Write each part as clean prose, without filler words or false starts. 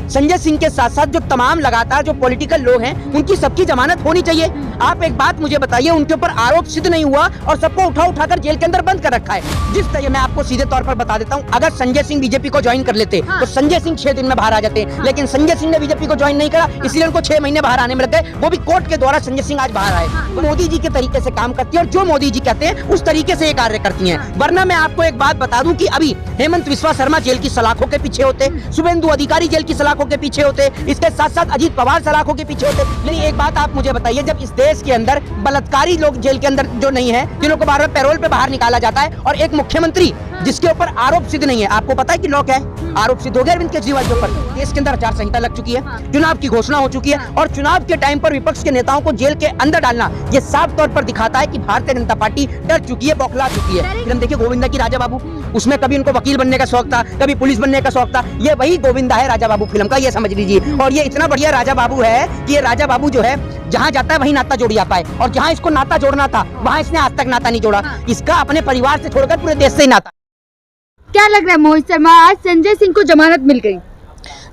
संजय सिंह के साथ साथ जो तमाम लगातार जो पॉलिटिकल लोग हैं उनकी सबकी जमानत होनी चाहिए। आप एक बात मुझे बताइए, उनके ऊपर आरोप सिद्ध नहीं हुआ और सबको उठाकर जेल के अंदर बंद कर रखा है। जिस तरह मैं आपको सीधे तौर पर बता देता हूँ, अगर संजय सिंह बीजेपी को ज्वाइन कर लेते तो संजय सिंह 6 दिन में बाहर आ जाते, लेकिन संजय सिंह ने बीजेपी को ज्वाइन नहीं करा, इसलिए उनको 6 महीने बाहर आने में लग गए। वो भी कोर्ट के द्वारा संजय सिंह आज बाहर आए। मोदी जी के तरीके से काम करती है और जो मोदी जी कहते हैं उस तरीके से ये कार्य करती हैं। वरना मैं आपको एक बात बता दूं कि अभी हेमंत विश्वा शर्मा जेल की सलाखों के पीछे होते, शुभेंदु अधिकारी जेल की सलाखों के पीछे होते, इसके साथ साथ अजीत पवार सलाखों के पीछे होते। लेकिन एक बात आप मुझे बताइए, जब इस देश के अंदर बलात्कारी लोग जेल के अंदर जो नहीं है, जिनको बार बार पैरोल पे बाहर निकाला जाता है, और एक मुख्यमंत्री जिसके ऊपर आरोप सिद्ध नहीं है, आपको पता है कि लॉ क्या है? आरोप सिद्ध हो गया अरविंद केजरीवाल के ऊपर। देश के अंदर आचार संहिता लग चुकी है, चुनाव की घोषणा हो चुकी है, और चुनाव के टाइम पर विपक्ष के नेताओं को जेल के अंदर डालना ये साफ तौर पर दिखाता है कि भारतीय जनता पार्टी डर चुकी है, बौखला चुकी है। फिर हम देखिए गोविंदा की राजा बाबू, उसमें कभी उनको वकील बनने का शौक था, कभी पुलिस बनने का शौक था। ये वही गोविंदा है राजा बाबू फिल्म का, ये समझ लीजिए। और ये इतना बढ़िया राजा बाबू है कि ये राजा बाबू जो है जहाँ जाता है वहीं नाता जोड़ जाता है, और जहाँ इसको नाता जोड़ना था वहाँ इसने आज तक नाता नहीं जोड़ा। इसका अपने परिवार से छोड़कर पूरे देश से ही नाता। क्या लग रहा है मोहित शर्मा, आज संजय सिंह को जमानत मिल गई?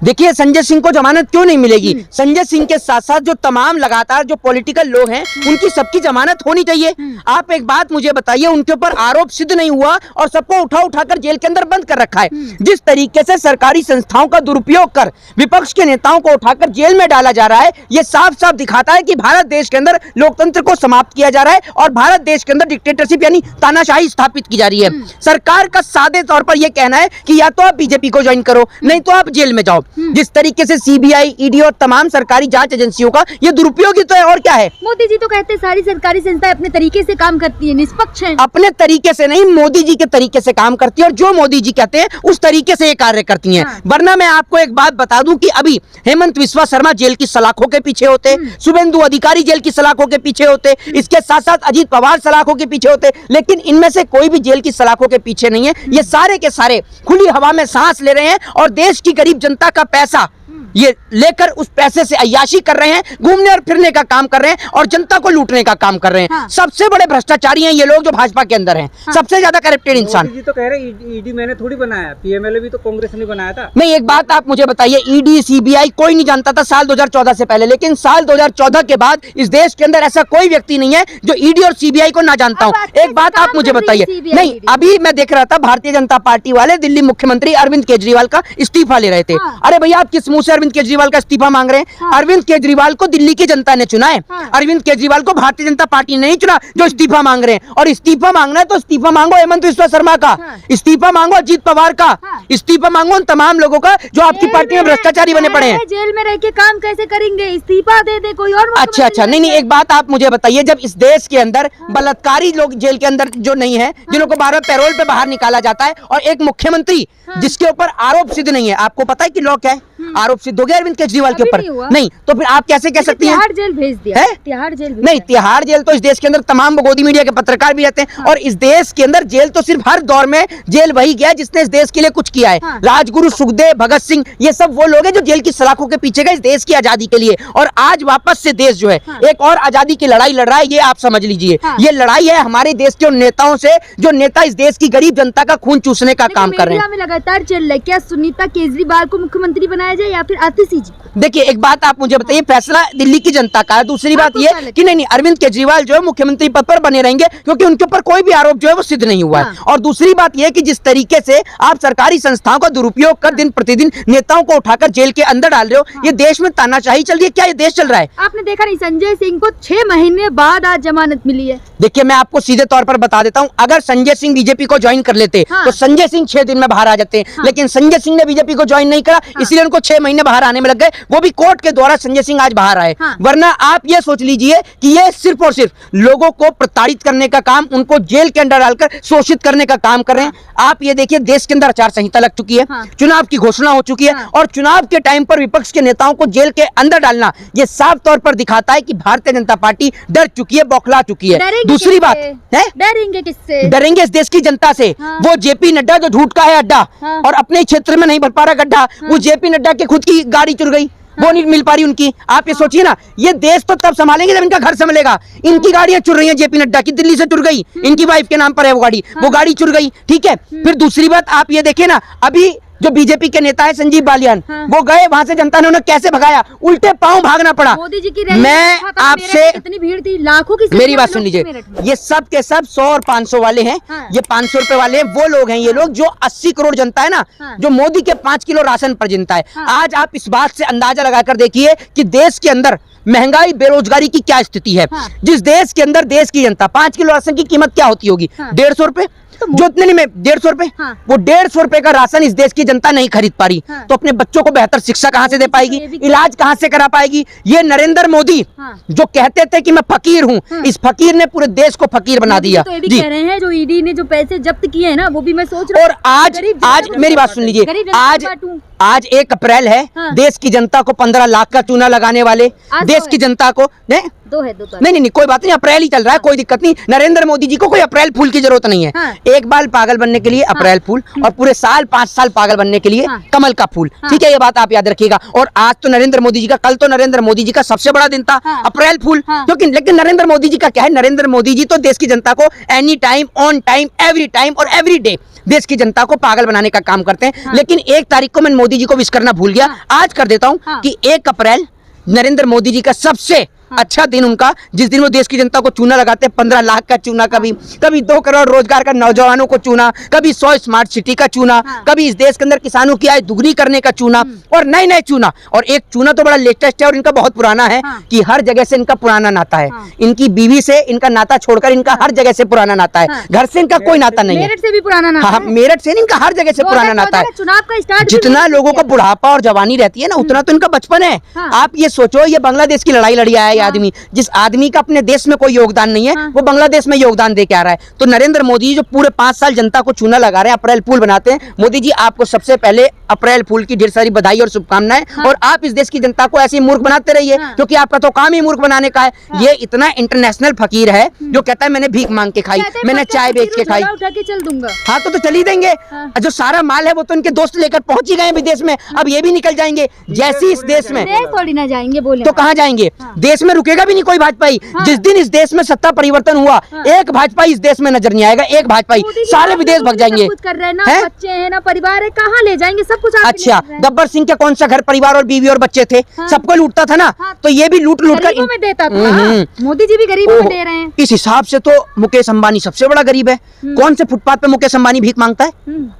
देखिए, संजय सिंह को जमानत क्यों नहीं मिलेगी? संजय सिंह के साथ साथ जो तमाम लगातार जो पॉलिटिकल लोग हैं उनकी सबकी जमानत होनी चाहिए। आप एक बात मुझे बताइए, उनके ऊपर आरोप सिद्ध नहीं हुआ और सबको उठाकर जेल के अंदर बंद कर रखा है। जिस तरीके से सरकारी संस्थाओं का दुरुपयोग कर विपक्ष के नेताओं को उठाकर जेल में डाला जा रहा है, ये साफ साफ दिखाता है कि भारत देश के अंदर लोकतंत्र को समाप्त किया जा रहा है और भारत देश के अंदर डिक्टेटरशिप यानी तानाशाही स्थापित की जा रही है। सरकार का सादे तौर पर यह कहना है कि या तो आप बीजेपी को ज्वाइन करो, नहीं तो आप जेल में जाओ। जिस तरीके से सीबीआई, ईडी और तमाम सरकारी जांच एजेंसियों का ये दुरुपयोग ही तो है, और क्या है? मोदी जी तो कहते हैं सारी सरकारी संस्थाएं अपने तरीके से काम करती है, निष्पक्ष है। अपने तरीके से नहीं, मोदी जी के तरीके से काम करती है, और जो मोदी जी कहते हैं उस तरीके से ये कार्य करती हैं। वरना मैं आपको एक बात बता दूं कि अभी हेमंत विश्वा शर्मा जेल की सलाखों के पीछे होते, शुभेंदु अधिकारी जेल की सलाखों के पीछे होते, इसके साथ साथ अजीत पवार सलाखों के पीछे होते, लेकिन इनमें से कोई भी जेल की सलाखों के पीछे नहीं है। ये सारे के सारे खुली हवा में सांस ले रहे हैं और देश की गरीब जनता का पैसा ये लेकर उस पैसे से अय्याशी कर रहे हैं, घूमने और फिरने का काम कर रहे हैं और जनता को लूटने का काम कर रहे हैं। सबसे बड़े भ्रष्टाचारी हैं ये लोग जो भाजपा के अंदर हैं, सबसे ज्यादा करप्टेड इंसान। मोदी जी तो कह रहे ईडी मैंने थोड़ी बनाया, पीएमएलए भी तो कांग्रेस ने बनाया था। नहीं, एक बात आप मुझे बताइए, ईडी सीबीआई कोई नहीं जानता था साल 2014 से पहले, लेकिन साल 2014 के बाद इस देश के अंदर ऐसा कोई व्यक्ति नहीं है जो ईडी और सीबीआई को ना जानता हूँ। एक बात आप मुझे बताइए, नहीं अभी मैं देख रहा था भारतीय जनता पार्टी वाले दिल्ली मुख्यमंत्री अरविंद केजरीवाल का इस्तीफा ले रहे थे। अरे भैया, आप किस मुंह से अरविंद केजरीवाल का इस्तीफा मांग रहे हैं? अरविंद केजरीवाल को दिल्ली की जनता ने चुना है, अरविंद केजरीवाल को भारतीय जनता पार्टी ने नहीं चुना जो इस्तीफा मांग रहे हैं। और इस्तीफा मांगना है तो इस्तीफा मांगो हेमंत विश्वा शर्मा का, इस्तीफा मांगो अजीत पवार का, इस्तीफा मांगो उन तमाम लोगों का जो आपकी पार्टी में भ्रष्टाचारी बने पड़े हैं। जेल में रह के काम कैसे करेंगे? इस्तीफा दे दे कोई और। अच्छा, नहीं, एक बात आप मुझे बताइए, जब इस देश के अंदर बलात्कारी लोग जेल के अंदर जो नहीं है, जिनको बार बार पैरोल पे बाहर निकाला जाता है, और एक मुख्यमंत्री जिसके ऊपर आरोप सिद्ध नहीं है, आपको पता है कि लॉ क्या है? आरोप सिद्ध हो गया अरविंद केजरीवाल के ऊपर, नहीं तो फिर आप कैसे कह सकती हैं? तिहाड़ जेल भेज दिया है? तिहाड़ जेल नहीं, तिहाड़ जेल तो इस देश के अंदर तमाम गोदी मीडिया के पत्रकार भी रहते हैं, और इस देश के अंदर जेल तो सिर्फ हर दौर में जेल वही गया जिसने इस देश के लिए कुछ किया है। राजगुरु, सुखदेव, भगत सिंह, ये सब वो लोग हैं जो जेल की सलाखों के पीछे गए इस देश की आजादी के लिए, और आज वापस से देश जो है एक और आजादी की लड़ाई लड़ रहा है। ये आप समझ लीजिए, ये लड़ाई है हमारे देश के उन नेताओं से जो नेता इस देश की गरीब जनता का खून चूसने का काम कर रहे हैं। लगातार चल रहा है, क्या सुनीता केजरीवाल को मुख्यमंत्री बनाया जाए या फिर आतिशी जी? देखिए, एक बात आप मुझे बताइए, फैसला दिल्ली की जनता का है। दूसरी बात ये कि नहीं, अरविंद केजरीवाल जो है मुख्यमंत्री पद पर बने रहेंगे क्योंकि उनके ऊपर कोई भी आरोप जो है वो सिद्ध नहीं हुआ है। और दूसरी बात ये कि जिस तरीके से आप सरकारी संस्थाओं का दुरुपयोग कर दिन प्रतिदिन नेताओं को उठाकर जेल के अंदर डाल रहे हो, ये देश में तानाशाही चल रही है। क्या ये देश चल रहा है? आपने देखा नहीं, संजय सिंह को 6 महीने बाद आज जमानत मिली है। देखिए, मैं आपको सीधे तौर पर बता देता हूँ, अगर संजय सिंह बीजेपी को ज्वाइन कर लेते तो संजय सिंह 6 दिन में बाहर आ जाते, लेकिन संजय सिंह ने बीजेपी को ज्वाइन नहीं करा, इसलिए उनको 6 महीने बाहर आने में लग गए। वो भी कोर्ट के द्वारा संजय सिंह आज बाहर आए। वरना आप ये सोच लीजिए कि ये सिर्फ और सिर्फ लोगों को प्रताड़ित करने का काम, उनको जेल के अंदर डालकर शोषित करने का काम कर रहे हैं। आप ये देखिए, देश के अंदर आचार संहिता लग चुकी है, चुनाव की घोषणा हो चुकी है, और चुनाव के टाइम पर विपक्ष के नेताओं को जेल के अंदर डालना ये साफ तौर पर दिखाता है कि भारतीय जनता पार्टी डर चुकी है, बौखला चुकी है। दूसरी बात है, डरेंगे किससे? डरेंगे इस देश की जनता से। वो जेपी नड्डा जो झूठ का है अड्डा और अपने क्षेत्र में नहीं भर पा रहा गड्ढा, वो जेपी नड्डा के खुद की गाड़ी चुर गई, वो नहीं मिल पा रही उनकी। आप ये सोचिए ना, ये देश तो तब संभालेंगे जब इनका घर संभलेगा। इनकी गाड़ियां चुर रही हैं, जेपी नड्डा की दिल्ली से चुर गई, इनकी वाइफ के नाम पर है वो गाड़ी चुर गई, ठीक है। फिर दूसरी बात आप ये देखिए ना, अभी जो बीजेपी के नेता है संजीव बालियान, हाँ। वो गए वहां से, जनता ने उन्हें कैसे भगाया, उल्टे पांव भागना पड़ा। मोदी जी की रैली मैं में था, तब आपसे मेरठ में कितनी भीड़ थी, लाखों की संख्या मेरी बात में सुन लोग लीजिए, थे मेरठ में। ये सब के सब 100 और 500 वाले हैं। हाँ। ये 500 रुपए वाले हैं, वो लोग हैं ये लोग जो 80 करोड़ जनता है ना, हाँ। जो मोदी के 5 किलो राशन पर जिनता है। हाँ। आज आप इस बात से अंदाजा लगाकर देखिए कि देश के अंदर महंगाई, बेरोजगारी की क्या स्थिति है। हाँ। जिस देश के अंदर देश की जनता 5 किलो राशन की कीमत क्या होती होगी, हाँ। 150 रुपए, जो नहीं में 150 रुपए, हाँ। वो 150 रुपए का राशन इस देश की जनता नहीं खरीद पा रही, हाँ। तो अपने बच्चों को बेहतर शिक्षा कहां से दे पाएगी, ये भी- इलाज कहां से करा पाएगी। ये नरेंद्र मोदी हाँ। जो कहते थे कि मैं फकीर हूं, हाँ। इस फकीर ने पूरे देश को फकीर बना मोदी जी दिया। तो ये भी जी। कह रहे हैं जो ईडी ने जो पैसे जब्त किए हैं ना, वो भी मैं सोच रहा और आज गरीब जनता आज को मेरी बात सुन लीजिए, गरीब जनता आज को बांटूं। आज 1 अप्रैल है, हाँ। देश की जनता को 15 लाख का चूना लगाने वाले, आज देश तो की है। जनता को नहीं दो है, दो तारीख। नहीं, कोई बात नहीं, अप्रैल ही चल रहा है, कोई दिक्कत नहीं। नरेंद्र मोदी जी को कोई अप्रैल फूल की जरूरत नहीं है। हाँ। एक बार पागल बनने के लिए अप्रैल फूल, और पूरे साल 5 साल पागल बनने के लिए हाँ। कमल का फूल। हाँ। ठीक है, ये बात आप याद रखिएगा। और आज तो नरेंद्र मोदी जी का, कल तो नरेंद्र मोदी जी का सबसे बड़ा दिन था, हाँ। अप्रैल फूल। हाँ। क्योंकि लेकिन नरेंद्र मोदी जी का क्या है, नरेंद्र मोदी जी तो देश की जनता को any time, on time, every time और एवरी डे देश की जनता को पागल बनाने का काम करते हैं। हाँ। लेकिन 1 तारीख को मैं मोदी जी को विश करना भूल गया, आज कर देता हूँ हाँ। कि 1 अप्रैल नरेंद्र मोदी जी का सबसे अच्छा दिन उनका, जिस दिन वो देश की जनता को चूना लगाते हैं। 15 लाख का चूना, कभी 2 करोड़ रोजगार का नौजवानों को चूना, कभी 100 स्मार्ट सिटी का चूना, हाँ। कभी इस देश के अंदर किसानों की आय दुगनी करने का चूना, और नए नए चूना। और एक चूना तो बड़ा लेटेस्ट है और इनका बहुत पुराना है, हाँ। कि हर जगह से इनका पुराना नाता है। हाँ। इनकी बीवी से इनका नाता छोड़कर इनका हर जगह से पुराना नाता है। हाँ। घर से इनका कोई नाता नहीं है। मेरठ से भी पुराना नाता हाँ, है। मेरठ से नहीं, इनका हर जगह से पुराना नाता है। चुनाव का स्टार्ट भी जितना मेरठ से लोगों को किया। बुढ़ापा और जवानी रहती है ना, उतना तो इनका बचपन है। हाँ। आप ये सोचो, ये बांग्लादेश की लड़ाई लड़ी आया है ये हाँ। आदमी, जिस आदमी का अपने देश में कोई योगदान नहीं है, हाँ। वो बांग्लादेश में योगदान दे के आ रहा है। तो नरेंद्र मोदी जी जो पूरे 5 साल जनता को चूना लगा रहे हैं, अप्रैल फूल बनाते हैं, मोदी जी आपको सबसे पहले अप्रैल फूल की ढेर सारी बधाई और शुभकामनाएं। हाँ। और आप इस देश की जनता को ऐसे ही मूर्ख बनाते रहिए, हाँ। क्योंकि आपका तो काम ही मूर्ख बनाने का है। ये इतना इंटरनेशनल फकीर है जो कहता है मैंने भीख मांग के खाई, कहते हैं मैंने पत्ते चाय बेच के झोला खाई। उठा के चल दूंगा। हाँ तो चली देंगे। हाँ। जो सारा माल है वो तो इनके दोस्त लेकर पहुंच ही गए हैं विदेश में, अब ये भी निकल जाएंगे। जैसे इस देश में देश थोड़ी ना जाएंगे, बोले तो कहाँ जाएंगे? हाँ। देश में रुकेगा भी नहीं कोई भाजपाई। हाँ। जिस दिन इस देश में सत्ता परिवर्तन हुआ, हाँ। एक भाजपाई इस देश में नजर नहीं आएगा, एक भाजपाई, मोदी जी सारे आप विदेश लोग भाग जाएंगे। सब कुछ कर रहे हैं ना, हैं? बच्चे हैं ना, परिवार है, कहाँ ले जाएंगे? सब कुछ आपके अच्छा, लिए कर रहे हैं। गब्बर सिंह के कौन सा घर परिवार और बीवी और बच्चे थे? हाँ। सबको लूटता था ना, हाँ। तो ये भी लूट लूट गरीबों में कर। देता था। मोदी जी भी गरीबों में ओहो, दे रहे हैं। इस हिसाब से तो मुकेश अंबानी सबसे बड़ा गरीब है। कौन से फुटपाथ पे मुकेश अंबानी भीख मांगता है?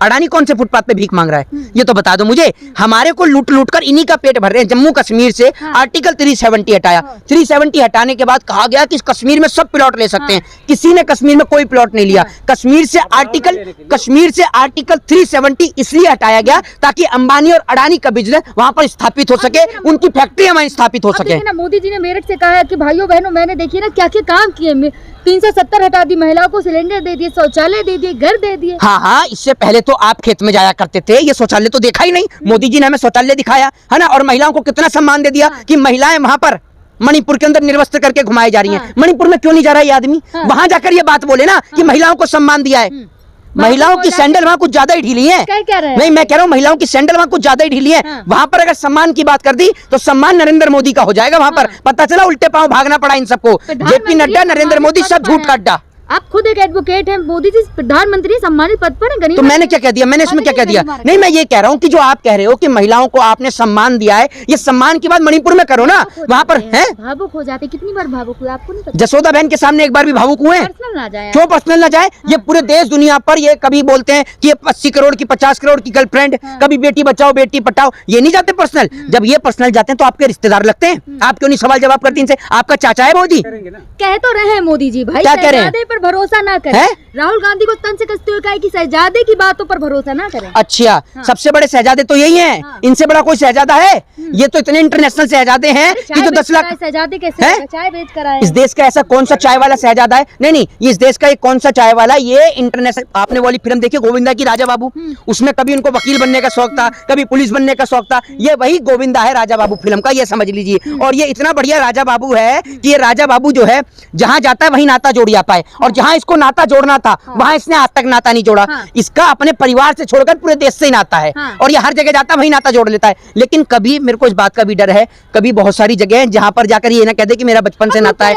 अडानी कौन से फुटपाथ पे भीख मांग रहा है? ये तो बता दो मुझे। हमारे को लूट लूट कर इन्हीं का पेट भर रहे हैं। जम्मू कश्मीर से हाँ। आर्टिकल 370 हटाया। 370 हटाने के बाद कहा गया कि कश्मीर में सब प्लॉट ले सकते हैं। किसी ने कश्मीर में कोई प्लॉट नहीं लिया। कश्मीर से आर्टिकल 370 इसलिए हटाया गया ताकि अंबानी और अडानी का बिजनेस वहां पर स्थापित हो सके, उनकी फैक्ट्रियां वहीं स्थापित हो अब सके। देखिए ना, मोदी जी ने मेरठ से कहा है कि भाइयों बहनों, मैंने देखिए ना क्या क्या काम किए। 370 हटा दी, महिलाओं को सिलेंडर दे दिए, शौचालय दे दिए, घर दे दिए। हाँ हाँ, इससे पहले तो आप खेत में जाया करते थे, ये शौचालय तो देखा ही नहीं। मोदी जी ने हमें शौचालय दिखाया है ना, और महिलाओं को कितना सम्मान दे दिया कि महिलाएं वहां पर मणिपुर के अंदर निर्वस्त्र करके घुमाई जा रही हैं। हाँ। मणिपुर में क्यों नहीं जा रहा है ये आदमी? हाँ। वहां जाकर ये बात बोले ना कि महिलाओं को सम्मान दिया है। महिलाओं की सैंडल वहां कुछ ज्यादा ही ढीली है। क्या रहे हैं? नहीं, मैं कह रहा हूँ महिलाओं की सैंडल वहां कुछ ज्यादा ही ढीली है। हाँ। वहां पर अगर सम्मान की बात कर दी तो सम्मान नरेंद्र मोदी का हो जाएगा। वहां पर पता चला उल्टे पांव भागना पड़ा इन सबको। जेपी नड्डा, नरेंद्र मोदी सब झूठ का अड्डा। आप खुद एक एडवोकेट हैं, मोदी जी प्रधानमंत्री सम्मानित पद पर हैं, गरीब। तो मैंने क्या कह दिया? मैंने इसमें क्या कह दिया? नहीं, मैं ये कह रहा हूँ कि जो आप कह रहे हो कि महिलाओं को आपने सम्मान दिया है, ये सम्मान की बात मणिपुर में करो ना। वहां पर है भावुक हो जाते। कितनी बार भावुक हुए आपको नहीं पता? जसोदा बहन के सामने एक बार भी भावुक हुए हैं? पर्सनल ना जाए। क्यों पर्सनल ना जाए? ये पूरे देश दुनिया पर ये कभी बोलते हैं कि ये 80 करोड़ की 50 करोड़ की गर्लफ्रेंड, कभी बेटी बचाओ बेटी पटाओ, ये नहीं जाते पर्सनल। जब ये पर्सनल जाते हैं तो आपके रिश्तेदार लगते हैं। आप क्यों नहीं सवाल जवाब करती इनसे? आपका चाचा है मोदी। कह तो रहे हैं मोदी जी, भाई क्या कह रहे हैं? शहजादे पर भरोसा ना करें। राहुल गांधी को तन से कसते हुए कहा कि शहजादे की बातों पर भरोसा ना करें। अच्छा, सबसे बड़े शहजादे तो यही हैं। हाँ। इनसे बड़ा कोई शहजादा है? ये तो इतने इंटरनेशनल शहजादे हैं कि जो 10 लाख। शहजादे कैसे हैं? चाय बेच कर आए। इस देश का ऐसा कौन सा चाय वाला शहजादा है? नहीं नहीं, ये इस देश का एक कौन सा चाय वाला, ये इंटरनेशनल। आपने वाली फिल्म देखी गोविंदा की, राजा बाबू? उसमें कभी उनको वकील बनने का शौक था, कभी पुलिस बनने का शौक था। ये वही गोविंदा है राजा बाबू फिल्म का, ये समझ लीजिए। और ये इतना बढ़िया राजा बाबू है कि ये राजा बाबू जो है जहां जाता है वहीं नाता जोड़ आता है, और जहाँ इसको नाता जोड़ना था वहाँ इसने आज तक नाता नहीं जोड़ा। इसका अपने परिवार से छोड़कर पूरे देश से ही नाता है और ये हर जगह जाता है वही नाता जोड़ लेता है। लेकिन कभी मेरे को इस बात का भी डर है, कभी बहुत सारी जगह है जहाँ पर जाकर ये ना कह दे कि मेरा बचपन से नाता है।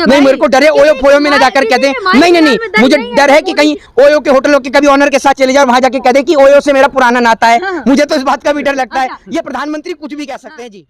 नहीं, मेरे को डर है ओयो फोयो में ना जाकर कह दे, नहीं, मुझे डर है कि कहीं ओयो के होटलों के कभी ऑनर के साथ चले जाओ, वहां जाके कह दे कि ओयो से मेरा पुराना नाता है। मुझे तो इस बात का भी डर लगता है। ये प्रधानमंत्री कुछ भी कह सकते हैं। जी।